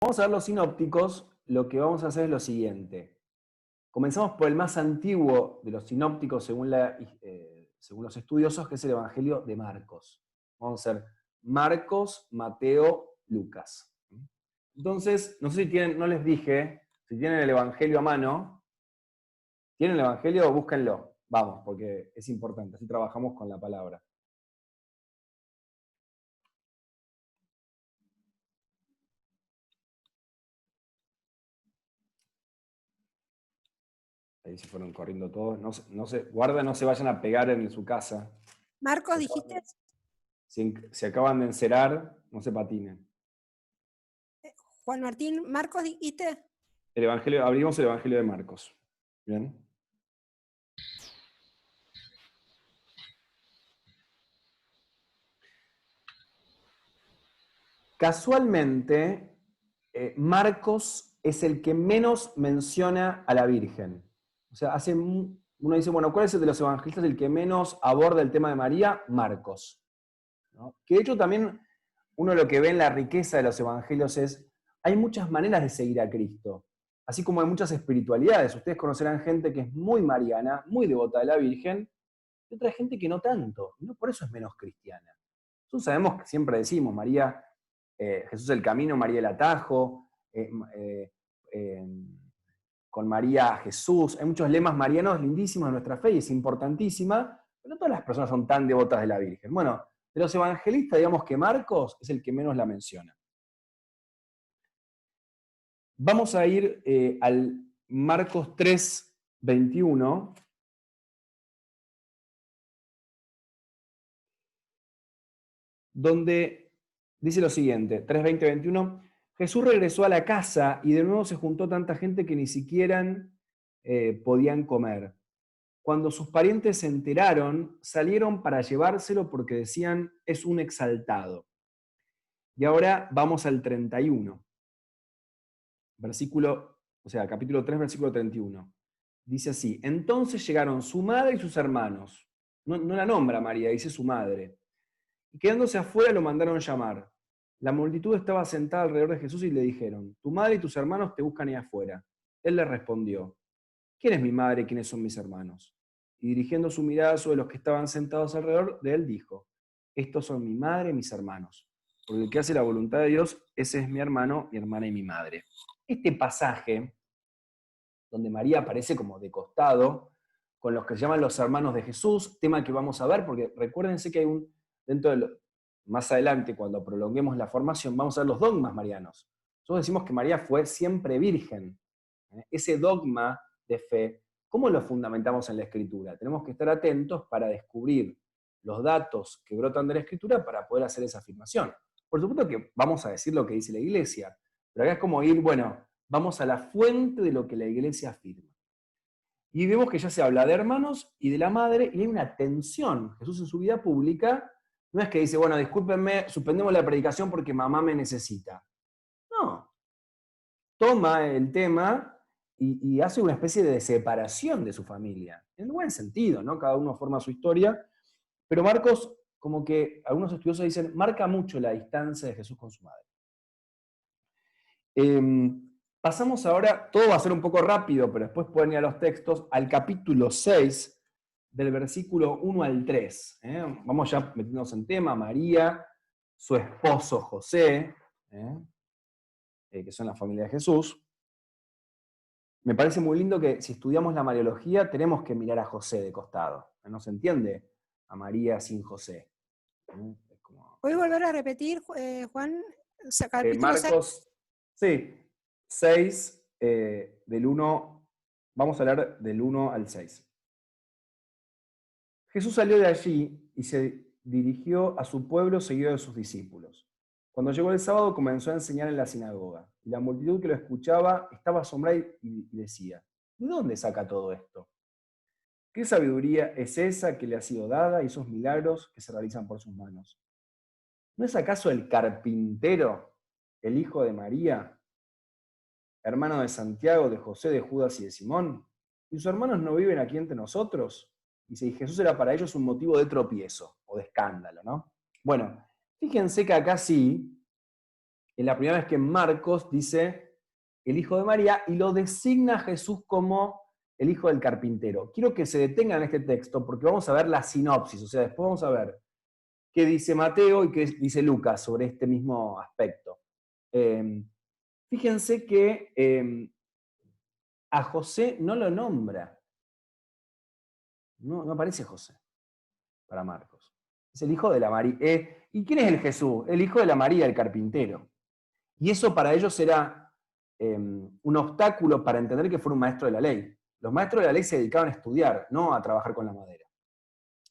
vamos a ver los sinópticos, lo que vamos a hacer es lo siguiente. Comenzamos por el más antiguo de los sinópticos según los estudiosos, que es el Evangelio de Marcos. Vamos a hacer Marcos, Mateo, Lucas. Entonces, no sé si tienen, no les dije, si tienen el Evangelio a mano, ¿tienen el Evangelio? Búsquenlo. Vamos, porque es importante, así trabajamos con la palabra. Ahí se fueron corriendo todos. Guarda, no se vayan a pegar en su casa. Marcos, dijiste. Si acaban de encerar, no se patinen. Juan Martín, Marcos, dijiste. Abrimos el Evangelio de Marcos. Bien. Casualmente, Marcos es el que menos menciona a la Virgen. O sea, uno dice, bueno, ¿cuál es el de los evangelistas el que menos aborda el tema de María? Marcos. ¿No? Que de hecho también uno lo que ve en la riqueza de los evangelios es, hay muchas maneras de seguir a Cristo. Así como hay muchas espiritualidades. Ustedes conocerán gente que es muy mariana, muy devota de la Virgen, y otra gente que no tanto. Y no por eso es menos cristiana. Nosotros sabemos que siempre decimos, María, Jesús el camino, María el atajo, con María Jesús. Hay muchos lemas marianos lindísimos de nuestra fe y es importantísima, pero no todas las personas son tan devotas de la Virgen. Bueno, de los evangelistas, digamos que Marcos es el que menos la menciona. Vamos a ir al Marcos 3, 21. Donde dice lo siguiente, 3, 20, 21, Jesús regresó a la casa y de nuevo se juntó tanta gente que ni siquiera podían comer. Cuando sus parientes se enteraron, salieron para llevárselo porque decían, es un exaltado. Y ahora vamos al 31, capítulo 3, versículo 31. Dice así, entonces llegaron su madre y sus hermanos. No la nombra María, dice su madre. Y quedándose afuera lo mandaron llamar. La multitud estaba sentada alrededor de Jesús y le dijeron, tu madre y tus hermanos te buscan ahí afuera. Él les respondió, ¿quién es mi madre y quiénes son mis hermanos? Y dirigiendo su mirada sobre los que estaban sentados alrededor de él, dijo, estos son mi madre y mis hermanos. Porque el que hace la voluntad de Dios, ese es mi hermano, mi hermana y mi madre. Este pasaje, donde María aparece como de costado, con los que se llaman los hermanos de Jesús, tema que vamos a ver, porque recuérdense que hay más adelante, cuando prolonguemos la formación, vamos a ver los dogmas marianos. Nosotros decimos que María fue siempre virgen. Ese dogma de fe, ¿cómo lo fundamentamos en la Escritura? Tenemos que estar atentos para descubrir los datos que brotan de la Escritura para poder hacer esa afirmación. Por supuesto que vamos a decir lo que dice la Iglesia, pero acá es como ir, bueno, vamos a la fuente de lo que la Iglesia afirma. Y vemos que ya se habla de hermanos y de la madre, y hay una tensión. Jesús en su vida pública no es que dice, bueno, discúlpenme, suspendemos la predicación porque mamá me necesita. No. Toma el tema y hace una especie de separación de su familia. En el buen sentido, ¿no? Cada uno forma su historia. Pero Marcos, como que algunos estudiosos dicen, marca mucho la distancia de Jesús con su madre. Pasamos ahora, todo va a ser un poco rápido, pero después pueden ir a los textos, al capítulo 6, del versículo 1 al 3. Vamos ya metiéndonos en tema, María, su esposo José, que son la familia de Jesús. Me parece muy lindo que si estudiamos la Mariología tenemos que mirar a José de costado. No se entiende a María sin José. Es como... ¿Puedes volver a repetir, Juan? Capítulo 6. Marcos, sí, 6, del 1, vamos a hablar del 1 al 6. Jesús salió de allí y se dirigió a su pueblo seguido de sus discípulos. Cuando llegó el sábado comenzó a enseñar en la sinagoga, y la multitud que lo escuchaba estaba asombrada y decía, ¿de dónde saca todo esto? ¿Qué sabiduría es esa que le ha sido dada y esos milagros que se realizan por sus manos? ¿No es acaso el carpintero, el hijo de María, hermano de Santiago, de José, de Judas y de Simón? ¿Y sus hermanos no viven aquí entre nosotros? Y si Jesús era para ellos un motivo de tropiezo o de escándalo, ¿no? Bueno, fíjense que acá sí, es la primera vez que Marcos dice el hijo de María y lo designa a Jesús como el hijo del carpintero. Quiero que se detengan en este texto porque vamos a ver la sinopsis, o sea, después vamos a ver qué dice Mateo y qué dice Lucas sobre este mismo aspecto. Fíjense que a José no lo nombra. No aparece José para Marcos. Es el hijo de la María. ¿Y quién es el Jesús? El hijo de la María, el carpintero. Y eso para ellos era un obstáculo para entender que fuera un maestro de la ley. Los maestros de la ley se dedicaban a estudiar, no a trabajar con la madera.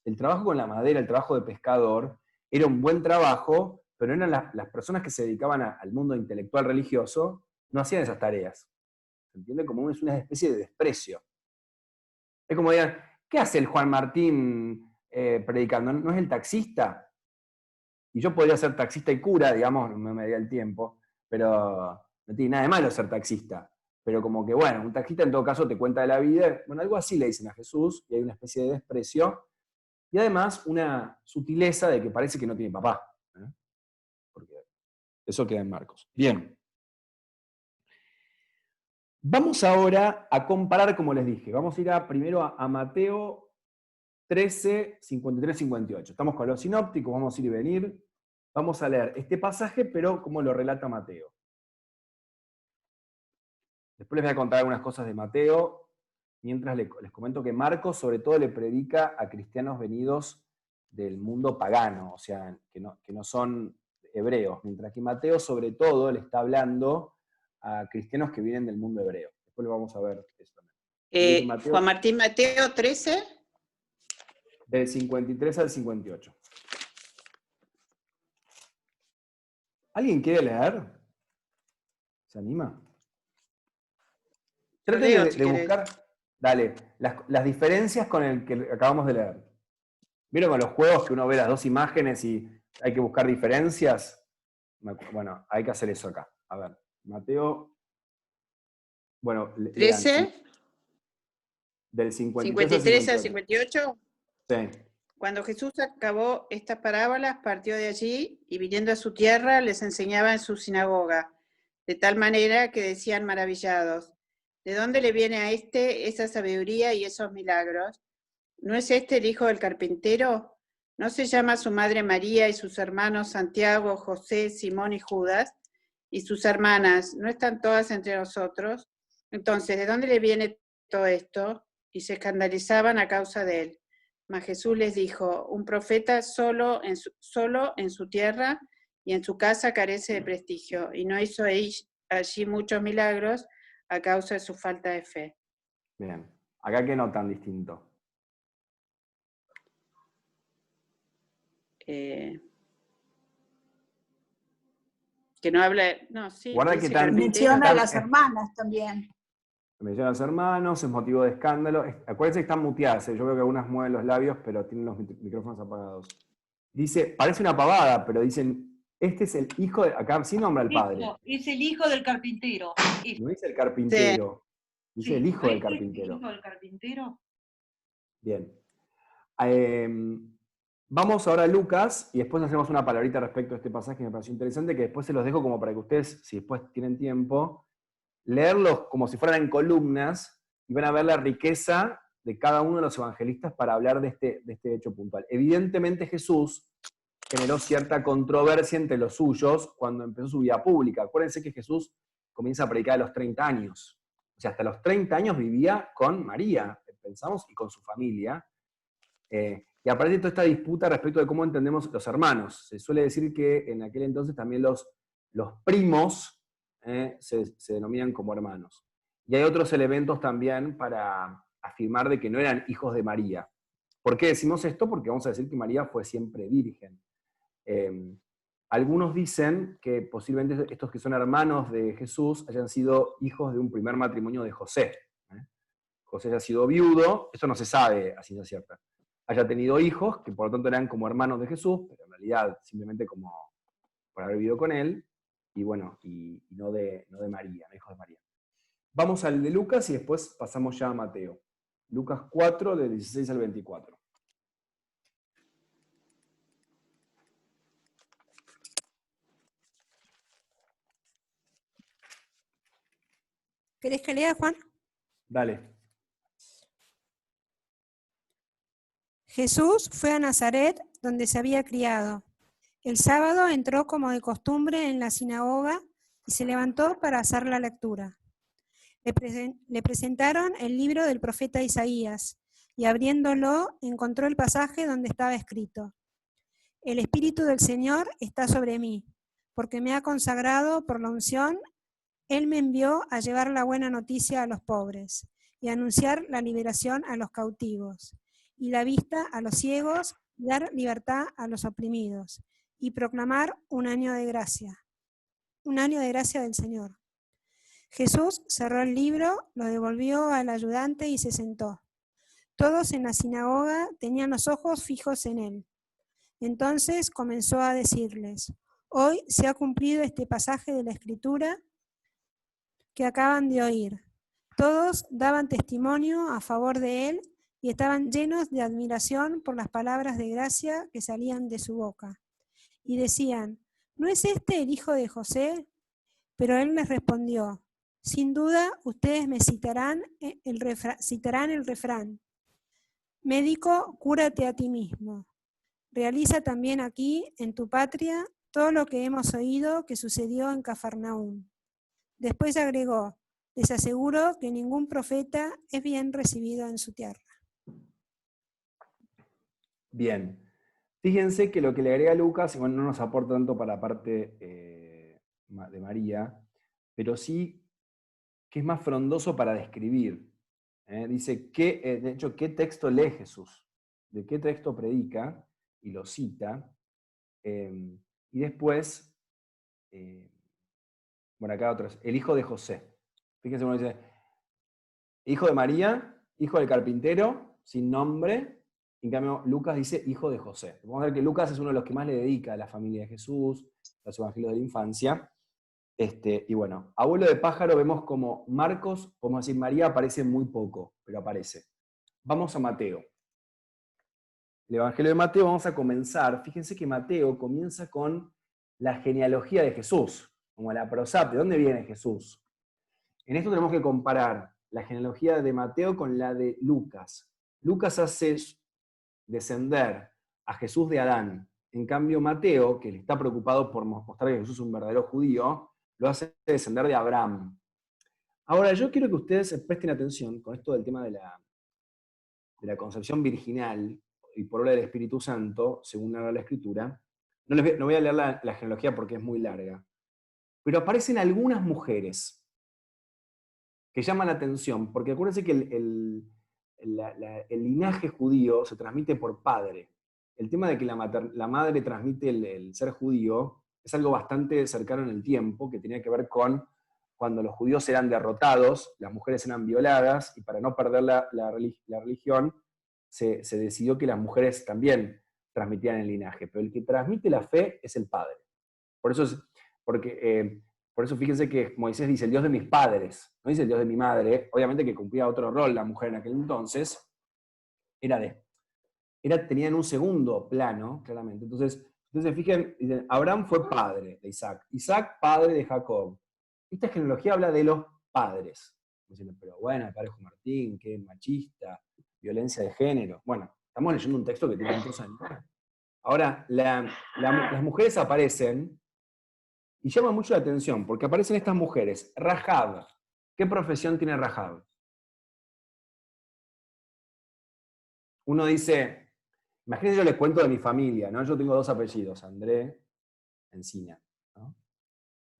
El trabajo con la madera, el trabajo de pescador, era un buen trabajo, pero eran las personas que se dedicaban al mundo intelectual religioso, no hacían esas tareas. ¿Se entiende? Como es una especie de desprecio. Es como digan, ¿qué hace el Juan Martín predicando? ¿No es el taxista? Y yo podría ser taxista y cura, digamos, no me daría el tiempo, pero no tiene nada de malo ser taxista. Pero como que, bueno, un taxista en todo caso te cuenta de la vida. Bueno, algo así le dicen a Jesús, y hay una especie de desprecio. Y además una sutileza de que parece que no tiene papá. Porque eso queda en Marcos. Bien. Vamos ahora a comparar, como les dije. Vamos a ir primero a Mateo 13, 53, 58. Estamos con los sinópticos, vamos a ir y venir. Vamos a leer este pasaje, pero como lo relata Mateo. Después les voy a contar algunas cosas de Mateo, mientras les comento que Marcos sobre todo le predica a cristianos venidos del mundo pagano, o sea, que no son hebreos, mientras que Mateo sobre todo le está hablando a cristianos que vienen del mundo hebreo. Después lo vamos a ver eso también. Mateo, Juan Martín, Mateo 13. Del 53 al 58. ¿Alguien quiere leer? ¿Se anima? Traten de buscar, dale, las diferencias con el que acabamos de leer. ¿Vieron con los juegos que uno ve las dos imágenes y hay que buscar diferencias? Bueno, hay que hacer eso acá. A ver, Mateo. Bueno, 13. Lean, del 53 al 58. Sí. Cuando Jesús acabó estas parábolas, partió de allí y viniendo a su tierra les enseñaba en su sinagoga, de tal manera que decían maravillados, ¿de dónde le viene a esa sabiduría y esos milagros? ¿No es este el hijo del carpintero? ¿No se llama su madre María y sus hermanos Santiago, José, Simón y Judas? ¿Y sus hermanas no están todas entre nosotros? Entonces, ¿de dónde le viene todo esto? Y se escandalizaban a causa de él. Mas Jesús les dijo, un profeta solo en su tierra y en su casa carece de prestigio, y no hizo allí muchos milagros a causa de su falta de fe. Bien, acá que no tan distinto. Que no habla, no, sí. Guarda que tan, menciona a las hermanas también. Menciona a los hermanos, es motivo de escándalo. Acuérdense que están muteadas, yo veo que algunas mueven los labios, pero tienen los micrófonos apagados. Dice, parece una pavada, pero dicen, este es el hijo de... Acá sí nombra al padre. Es el hijo del carpintero. No dice el carpintero, dice el hijo del carpintero. ¿El hijo del carpintero? Bien. Vamos ahora a Lucas, y después hacemos una palabrita respecto a este pasaje que me pareció interesante, que después se los dejo como para que ustedes, si después tienen tiempo, leerlos como si fueran en columnas y van a ver la riqueza de cada uno de los evangelistas para hablar de este hecho puntual. Evidentemente Jesús generó cierta controversia entre los suyos cuando empezó su vida pública. Acuérdense que Jesús comienza a predicar a los 30 años. O sea, hasta los 30 años vivía con María, pensamos, y con su familia. Y aparece toda esta disputa respecto de cómo entendemos los hermanos. Se suele decir que en aquel entonces también los primos se denominan como hermanos. Y hay otros elementos también para afirmar de que no eran hijos de María. ¿Por qué decimos esto? Porque vamos a decir que María fue siempre virgen. Algunos dicen que posiblemente estos que son hermanos de Jesús hayan sido hijos de un primer matrimonio de José. José haya sido viudo, eso no se sabe a ciencia cierta. Haya tenido hijos, que por lo tanto eran como hermanos de Jesús, pero en realidad simplemente como por haber vivido con él, y bueno, y no de María, no hijos de María. Vamos al de Lucas y después pasamos ya a Mateo. Lucas 4, del 16 al 24. ¿Querés que lea, Juan? Dale. Jesús fue a Nazaret, donde se había criado. El sábado entró como de costumbre en la sinagoga y se levantó para hacer la lectura. Le presentaron el libro del profeta Isaías, y abriéndolo encontró el pasaje donde estaba escrito: El Espíritu del Señor está sobre mí, porque me ha consagrado por la unción. Él me envió a llevar la buena noticia a los pobres y a anunciar la liberación a los cautivos y la vista a los ciegos, y dar libertad a los oprimidos y proclamar un año de gracia del Señor. Jesús cerró el libro, lo devolvió al ayudante y se sentó. Todos en la sinagoga tenían los ojos fijos en él. Entonces comenzó a decirles: hoy se ha cumplido este pasaje de la Escritura que acaban de oír. Todos daban testimonio a favor de él y estaban llenos de admiración por las palabras de gracia que salían de su boca. Y decían: ¿no es este el hijo de José? Pero él les respondió: sin duda ustedes me citarán el refrán: médico, cúrate a ti mismo. Realiza también aquí, en tu patria, todo lo que hemos oído que sucedió en Cafarnaúm. Después agregó: les aseguro que ningún profeta es bien recibido en su tierra. Bien. Fíjense que lo que le agrega Lucas, bueno, no nos aporta tanto para la parte de María, pero sí que es más frondoso para describir. Dice, de hecho, ¿qué texto lee Jesús? ¿De qué texto predica? Y lo cita. Y después, bueno, acá otros, el hijo de José. Fíjense cómo dice, hijo de María, hijo del carpintero, sin nombre. En cambio, Lucas dice hijo de José. Vamos a ver que Lucas es uno de los que más le dedica a la familia de Jesús, a los evangelios de la infancia. Y bueno, abuelo de pájaro, vemos como Marcos, podemos decir María, aparece muy poco, pero aparece. Vamos a Mateo. El evangelio de Mateo, vamos a comenzar. Fíjense que Mateo comienza con la genealogía de Jesús, como la prosapte. ¿De dónde viene Jesús? En esto tenemos que comparar la genealogía de Mateo con la de Lucas. Lucas hace descender a Jesús de Adán. En cambio, Mateo, que le está preocupado por mostrar que Jesús es un verdadero judío, lo hace descender de Abraham. Ahora, yo quiero que ustedes presten atención con esto del tema de la concepción virginal y por obra del Espíritu Santo, según narra la Escritura. No voy a leer la genealogía porque es muy larga. Pero aparecen algunas mujeres que llaman la atención, porque acuérdense que el linaje judío se transmite por padre. El tema de que la madre transmite el ser judío es algo bastante cercano en el tiempo, que tenía que ver con cuando los judíos eran derrotados, las mujeres eran violadas, y para no perder la religión, se decidió que las mujeres también transmitían el linaje, pero el que transmite la fe es el padre. Por eso fíjense que Moisés dice, el Dios de mis padres, no dice el Dios de mi madre, obviamente que cumplía otro rol la mujer en aquel entonces, tenían un segundo plano, claramente. Entonces fíjense, dicen, Abraham fue padre de Isaac, Isaac padre de Jacob. Esta genealogía habla de los padres. Dicen, pero bueno, Parejo Martín, qué machista, violencia de género. Bueno, estamos leyendo un texto que tiene muchos años. Ahora, las mujeres aparecen y llama mucho la atención, porque aparecen estas mujeres. Rahab. ¿Qué profesión tiene Rahab? Uno dice, imagínense, yo les cuento de mi familia, ¿no? Yo tengo 2 apellidos, André, Encina, ¿no?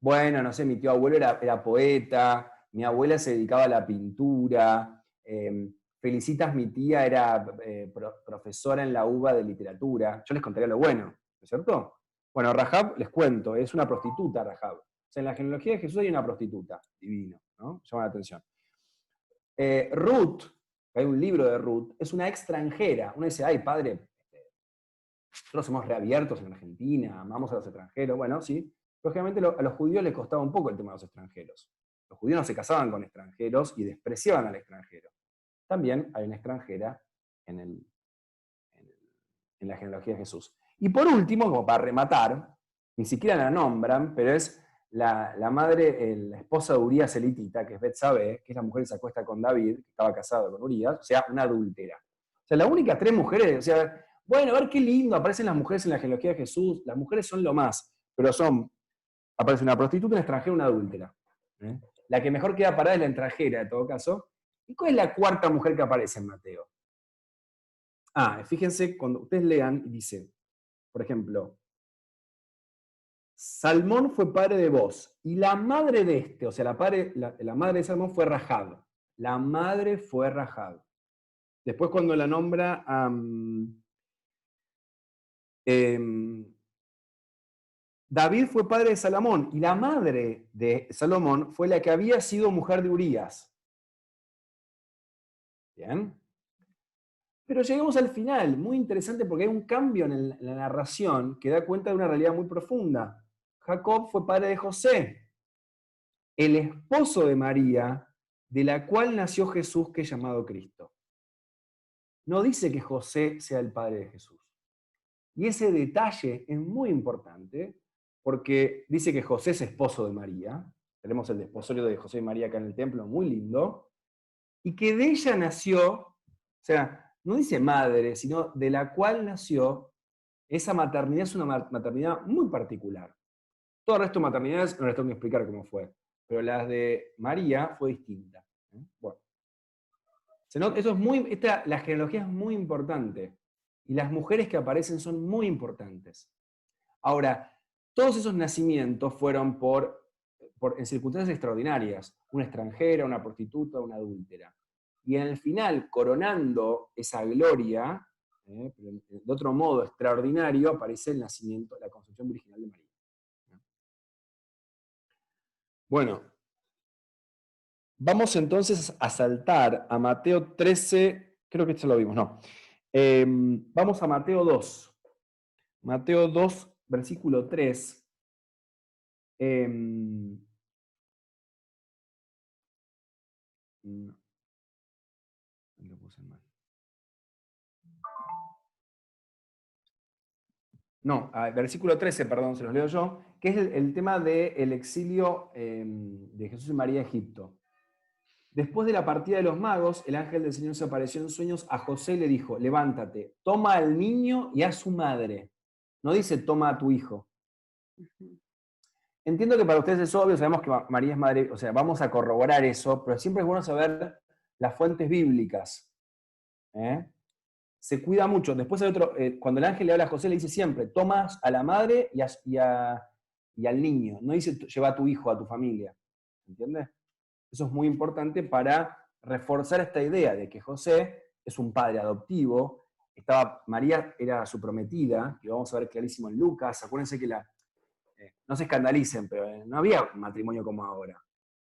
Bueno, no sé, mi tío abuelo era poeta, mi abuela se dedicaba a la pintura, Felicitas, mi tía, era profesora en la UBA de literatura. Yo les contaría lo bueno, ¿no es cierto? Bueno, Rahab, les cuento, es una prostituta, Rahab. O sea, en la genealogía de Jesús hay una prostituta, divino, ¿no? Llama la atención. Ruth, hay un libro de Ruth, es una extranjera. Uno dice, ay, padre, nosotros somos reabiertos en Argentina, amamos a los extranjeros. Bueno, sí, lógicamente a los judíos les costaba un poco el tema de los extranjeros. Los judíos no se casaban con extranjeros y despreciaban al extranjero. También hay una extranjera en la genealogía de Jesús. Y por último, como para rematar, ni siquiera la nombran, pero es la madre, la esposa de Urías elitita, que es Betsabé, que es la mujer que se acuesta con David, que estaba casado con Urías, o sea, una adúltera. O sea, las únicas 3 mujeres, o sea, bueno, a ver qué lindo, aparecen las mujeres en la genealogía de Jesús, las mujeres son lo más, pero aparece una prostituta, una extranjera, una adúltera. ¿Eh? La que mejor queda parada es la extranjera, en todo caso. ¿Y cuál es la 4ª mujer que aparece en Mateo? Fíjense, cuando ustedes lean, dice, por ejemplo, Salmón fue padre de Boz, y la madre de este, o sea, la madre de Salmón fue Rahab. La madre fue Rahab. Después cuando la nombra David fue padre de Salomón, y la madre de Salomón fue la que había sido mujer de Urías. ¿Bien? Pero llegamos al final, muy interesante porque hay un cambio en la narración que da cuenta de una realidad muy profunda. Jacob fue padre de José, el esposo de María, de la cual nació Jesús, que es llamado Cristo. No dice que José sea el padre de Jesús. Y ese detalle es muy importante porque dice que José es esposo de María. Tenemos el desposorio de José y María acá en el templo, muy lindo. Y que de ella nació, o sea, no dice madre, sino de la cual nació. Esa maternidad es una maternidad muy particular. Todo el resto de maternidades no les tengo que explicar cómo fue, pero las de María fue distinta. Bueno, eso es la genealogía es muy importante, y las mujeres que aparecen son muy importantes. Ahora, todos esos nacimientos fueron en circunstancias extraordinarias, una extranjera, una prostituta, una adúltera. Y en el final, coronando esa gloria, pero de otro modo extraordinario, aparece el nacimiento, la concepción virginal de María. Bueno, vamos entonces a saltar a Mateo 13, creo que esto lo vimos, no. Vamos a Mateo 2. Mateo 2, versículo 3. No, lo puse mal. No, versículo 13, perdón, se los leo yo, que es el tema del exilio de Jesús y María a Egipto. Después de la partida de los magos, el ángel del Señor se apareció en sueños a José y le dijo, levántate, toma al niño y a su madre. No dice, toma a tu hijo. Entiendo que para ustedes es obvio, sabemos que María es madre, o sea, vamos a corroborar eso, pero siempre es bueno saber las fuentes bíblicas. Se cuida mucho. Después hay otro, cuando el ángel le habla a José, le dice siempre, tomas a la madre y al niño. No dice, lleva a tu hijo, a tu familia. ¿Entiendes? Eso es muy importante para reforzar esta idea de que José es un padre adoptivo. María era su prometida, que lo vamos a ver clarísimo en Lucas. Acuérdense que no se escandalicen, pero no había matrimonio como ahora.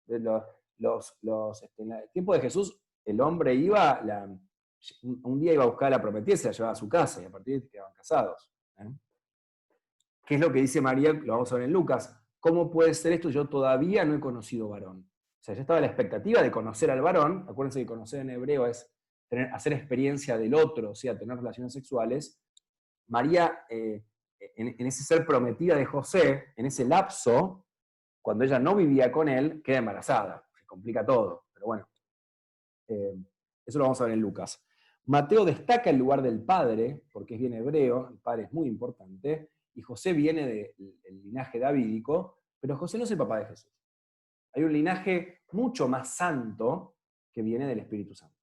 En el tiempo de Jesús, el hombre iba, un día iba a buscar a la prometida y se la llevaba a su casa, y a partir de ahí quedaban casados. ¿Qué es lo que dice María? Lo vamos a ver en Lucas. ¿Cómo puede ser esto? Yo todavía no he conocido varón. O sea, ya estaba la expectativa de conocer al varón. Acuérdense que conocer en hebreo es hacer experiencia del otro, o sea, tener relaciones sexuales. María, en ese ser prometida de José, en ese lapso, cuando ella no vivía con él, queda embarazada. Se complica todo, pero bueno. Eso lo vamos a ver en Lucas. Mateo destaca el lugar del padre, porque es bien hebreo, el padre es muy importante, y José viene del linaje davídico, pero José no es el papá de Jesús. Hay un linaje mucho más santo que viene del Espíritu Santo.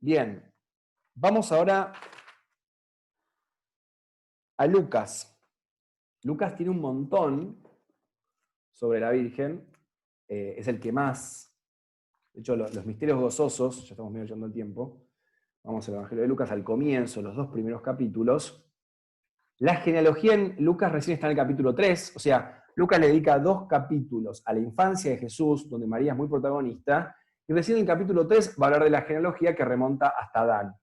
Bien, vamos ahora a Lucas. Lucas tiene un montón sobre la Virgen, es el que más, de hecho los misterios gozosos, ya estamos medio yendo el tiempo, vamos al Evangelio de Lucas al comienzo, los 2 primeros capítulos. La genealogía en Lucas recién está en el capítulo 3, o sea, Lucas le dedica 2 capítulos a la infancia de Jesús, donde María es muy protagonista, y recién en el capítulo 3 va a hablar de la genealogía que remonta hasta Adán.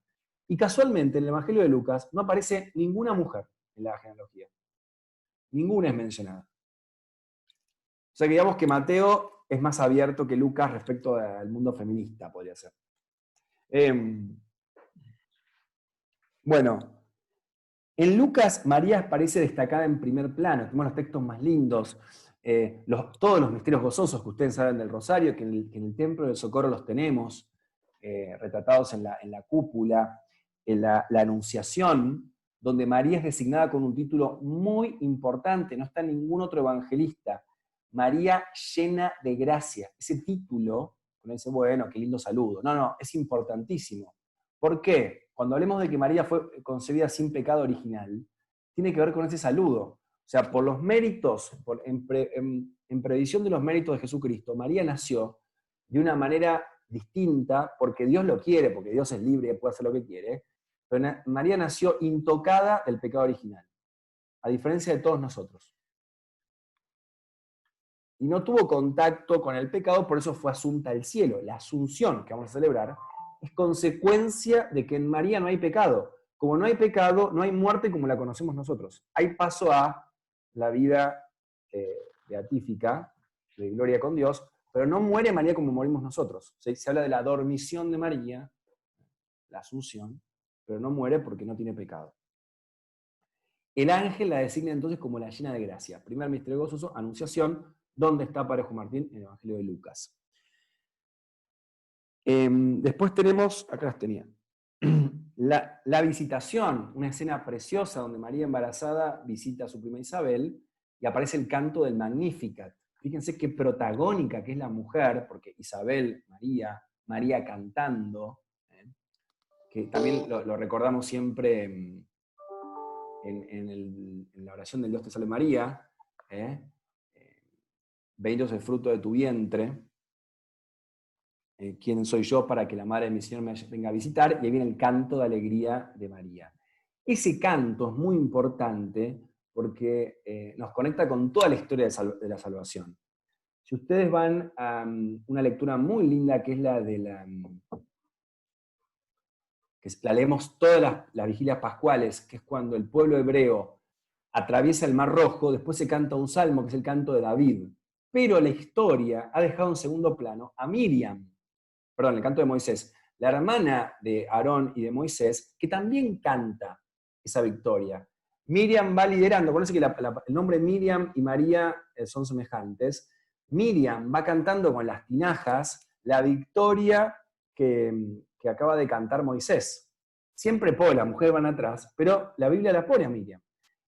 Y casualmente en el Evangelio de Lucas no aparece ninguna mujer en la genealogía. Ninguna es mencionada. O sea que digamos que Mateo es más abierto que Lucas respecto al mundo feminista, podría ser. Bueno, En Lucas, María aparece destacada en primer plano. Tenemos los textos más lindos, todos los misterios gozosos que ustedes saben del Rosario, que en el Templo del Socorro los tenemos, retratados en la cúpula, en la Anunciación, donde María es designada con un título muy importante, no está ningún otro evangelista. María llena de gracia. Ese título, uno dice, bueno, qué lindo saludo. No, es importantísimo. ¿Por qué? Cuando hablemos de que María fue concebida sin pecado original, tiene que ver con ese saludo. O sea, por los méritos, en previsión de los méritos de Jesucristo, María nació de una manera distinta, porque Dios lo quiere, porque Dios es libre y puede hacer lo que quiere, pero María nació intocada del pecado original, a diferencia de todos nosotros. Y no tuvo contacto con el pecado, por eso fue asunta al cielo. La asunción que vamos a celebrar es consecuencia de que en María no hay pecado. Como no hay pecado, no hay muerte como la conocemos nosotros. Hay paso a la vida beatífica, de gloria con Dios, pero no muere María como morimos nosotros. Se habla de la dormición de María, la asunción, pero no muere porque no tiene pecado. El ángel la designa entonces como la llena de gracia. Primer misterio gozoso, Anunciación, donde está Parejo Martín en el Evangelio de Lucas. Después tenemos, acá las tenía, la visitación, una escena preciosa donde María embarazada visita a su prima Isabel y aparece el canto del Magnificat. Fíjense qué protagónica que es la mujer, porque Isabel, María cantando, que también lo recordamos siempre en la oración del Dios te salve María, bendito es el fruto de tu vientre, quién soy yo para que la madre de mi Señor me venga a visitar, y ahí viene el canto de alegría de María. Ese canto es muy importante porque nos conecta con toda la historia de la salvación. Si ustedes van a una lectura muy linda que es la de que la leemos todas las vigilias pascuales, que es cuando el pueblo hebreo atraviesa el Mar Rojo, después se canta un salmo que es el canto de David. Pero la historia ha dejado en segundo plano a Miriam, perdón, el canto de Moisés, la hermana de Aarón y de Moisés, que también canta esa victoria. Miriam va liderando, acuérdense que el nombre Miriam y María son semejantes. Miriam va cantando con las tinajas la victoria que acaba de cantar Moisés. Siempre las mujeres van atrás, pero la Biblia la pone a Miriam.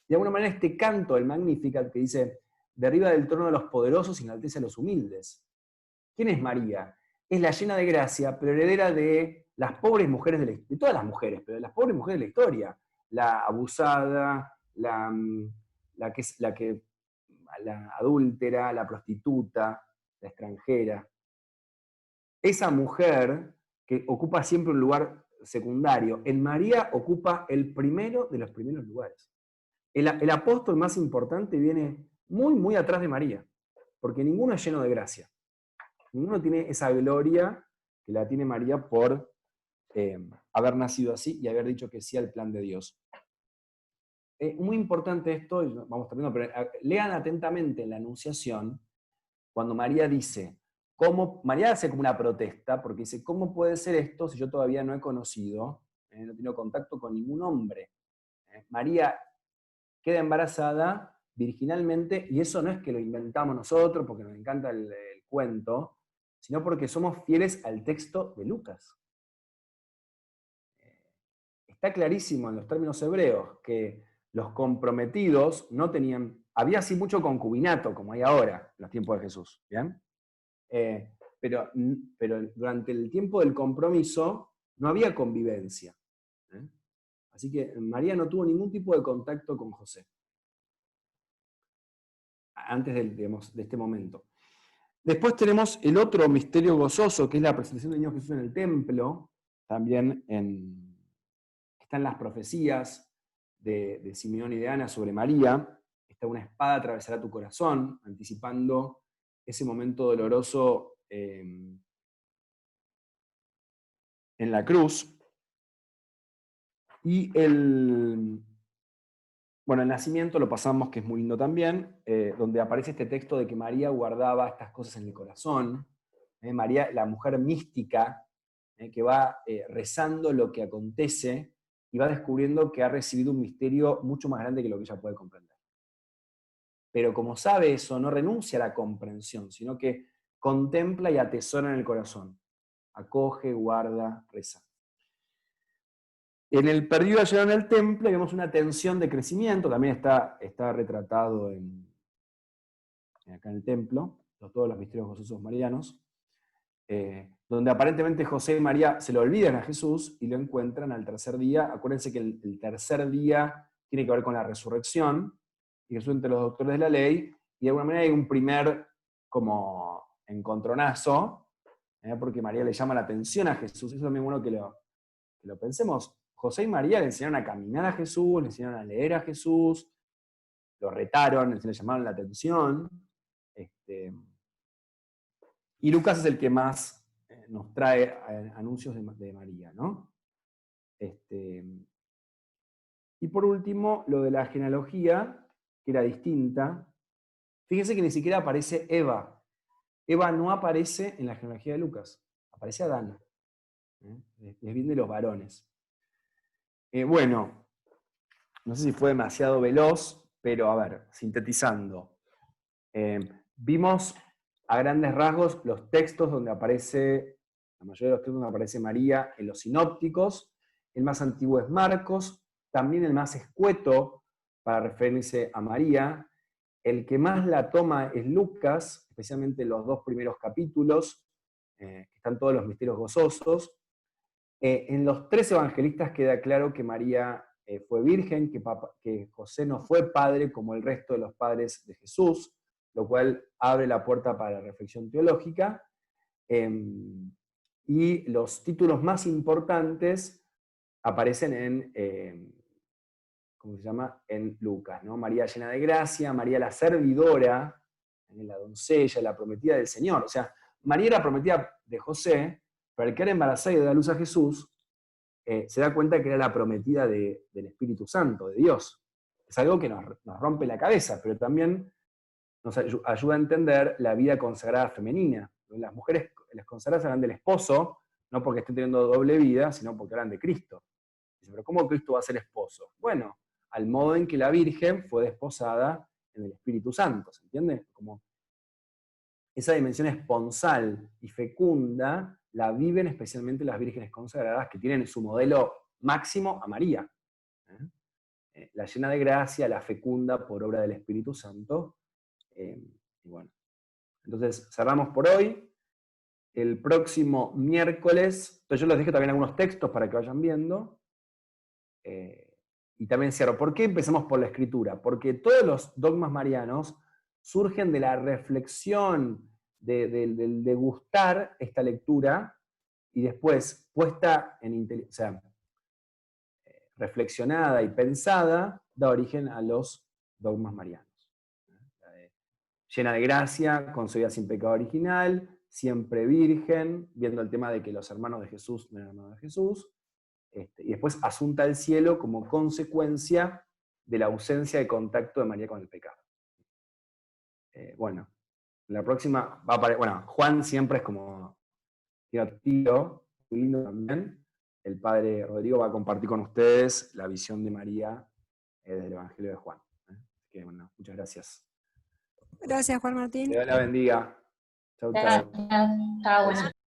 De alguna manera este canto del Magnificat que dice, derriba del trono de los poderosos y enaltece a los humildes. ¿Quién es María? Es la llena de gracia, pero heredera de las pobres mujeres de todas las mujeres, pero de las pobres mujeres de la historia. La abusada, la adúltera, la prostituta, la extranjera. Esa mujer que ocupa siempre un lugar secundario, en María ocupa el primero de los primeros lugares. El apóstol más importante viene muy, muy atrás de María, porque ninguno es lleno de gracia. Ninguno tiene esa gloria que la tiene María por haber nacido así y haber dicho que sí al plan de Dios. Muy importante esto, y vamos terminando, pero lean atentamente en la Anunciación, cuando María dice, María hace como una protesta, porque dice, ¿cómo puede ser esto si yo todavía no he conocido, no he tenido contacto con ningún hombre? María queda embarazada virginalmente, y eso no es que lo inventamos nosotros porque nos encanta el cuento, sino porque somos fieles al texto de Lucas. Está clarísimo en los términos hebreos que los comprometidos no tenían, había así mucho concubinato como hay ahora en los tiempos de Jesús, ¿bien? Pero durante el tiempo del compromiso no había convivencia. Así que María no tuvo ningún tipo de contacto con José antes de este momento. Después tenemos el otro misterio gozoso, que es la presentación del niño Jesús en el templo, también está en las profecías de Simeón y de Ana sobre María. Está una espada atravesará tu corazón, anticipando ese momento doloroso en la cruz. Y el nacimiento lo pasamos, que es muy lindo también, donde aparece este texto de que María guardaba estas cosas en el corazón. María, la mujer mística, que va rezando lo que acontece y va descubriendo que ha recibido un misterio mucho más grande que lo que ella puede comprender. Pero como sabe eso, no renuncia a la comprensión, sino que contempla y atesora en el corazón. Acoge, guarda, reza. En el perdido allá en el templo vemos una tensión de crecimiento, también está retratado acá en el templo, todos los misterios gozosos marianos, donde aparentemente José y María se lo olvidan a Jesús y lo encuentran al tercer día. Acuérdense que el tercer día tiene que ver con la resurrección, y Jesús entre los doctores de la ley, y de alguna manera hay un primer como encontronazo, porque María le llama la atención a Jesús. Eso es también bueno que lo pensemos. José y María le enseñaron a caminar a Jesús, le enseñaron a leer a Jesús, lo retaron, le llamaron la atención. Y Lucas es el que más nos trae anuncios de María, ¿no? Y por último, lo de la genealogía, que era distinta. Fíjense que ni siquiera aparece Eva. Eva no aparece en la genealogía de Lucas, aparece Adán. Les viene de los varones. Bueno, no sé si fue demasiado veloz, pero a ver, sintetizando. Vimos a grandes rasgos los textos donde aparece, la mayoría de los textos donde aparece María en los sinópticos. El más antiguo es Marcos, también el más escueto para referirse a María. El que más la toma es Lucas, especialmente los 2 primeros capítulos, que están todos los misterios gozosos. En los 3 evangelistas queda claro que María fue virgen, que José no fue padre como el resto de los padres de Jesús, lo cual abre la puerta para la reflexión teológica. Y los títulos más importantes aparecen en, ¿cómo se llama? En Lucas, ¿no? María llena de gracia, María la servidora, la doncella, la prometida del Señor. O sea, María era prometida de José, pero al quedar embarazada y dar luz a Jesús, se da cuenta que era la prometida del Espíritu Santo, de Dios. Es algo que nos rompe la cabeza, pero también nos ayuda a entender la vida consagrada femenina. Las mujeres, las consagradas hablan del esposo, no porque estén teniendo doble vida, sino porque hablan de Cristo. Dice, pero ¿cómo Cristo va a ser esposo? Bueno, al modo en que la Virgen fue desposada en el Espíritu Santo, ¿se entiende? Como esa dimensión esponsal y fecunda la viven especialmente las vírgenes consagradas, que tienen su modelo máximo a María. La llena de gracia, la fecunda por obra del Espíritu Santo. Y bueno, entonces cerramos por hoy. El próximo miércoles, yo les dejé también algunos textos para que vayan viendo. Y también cierro. ¿Por qué empezamos por la escritura? Porque todos los dogmas marianos surgen de la reflexión, del degustar esta lectura, y después puesta o sea, reflexionada y pensada, da origen a los dogmas marianos. Llena de gracia, concebida sin pecado original, siempre virgen, viendo el tema de que los hermanos de Jesús no eran hermanos de Jesús, y después asunta al cielo como consecuencia de la ausencia de contacto de María con el pecado. Bueno, la próxima va a aparecer, bueno, Juan siempre es como divertido, muy lindo también. El padre Rodrigo va a compartir con ustedes la visión de María del Evangelio de Juan. Así que bueno, muchas gracias. Gracias, Juan Martín. Que Dios la bendiga. Chau, chau. Gracias. Chao, buenas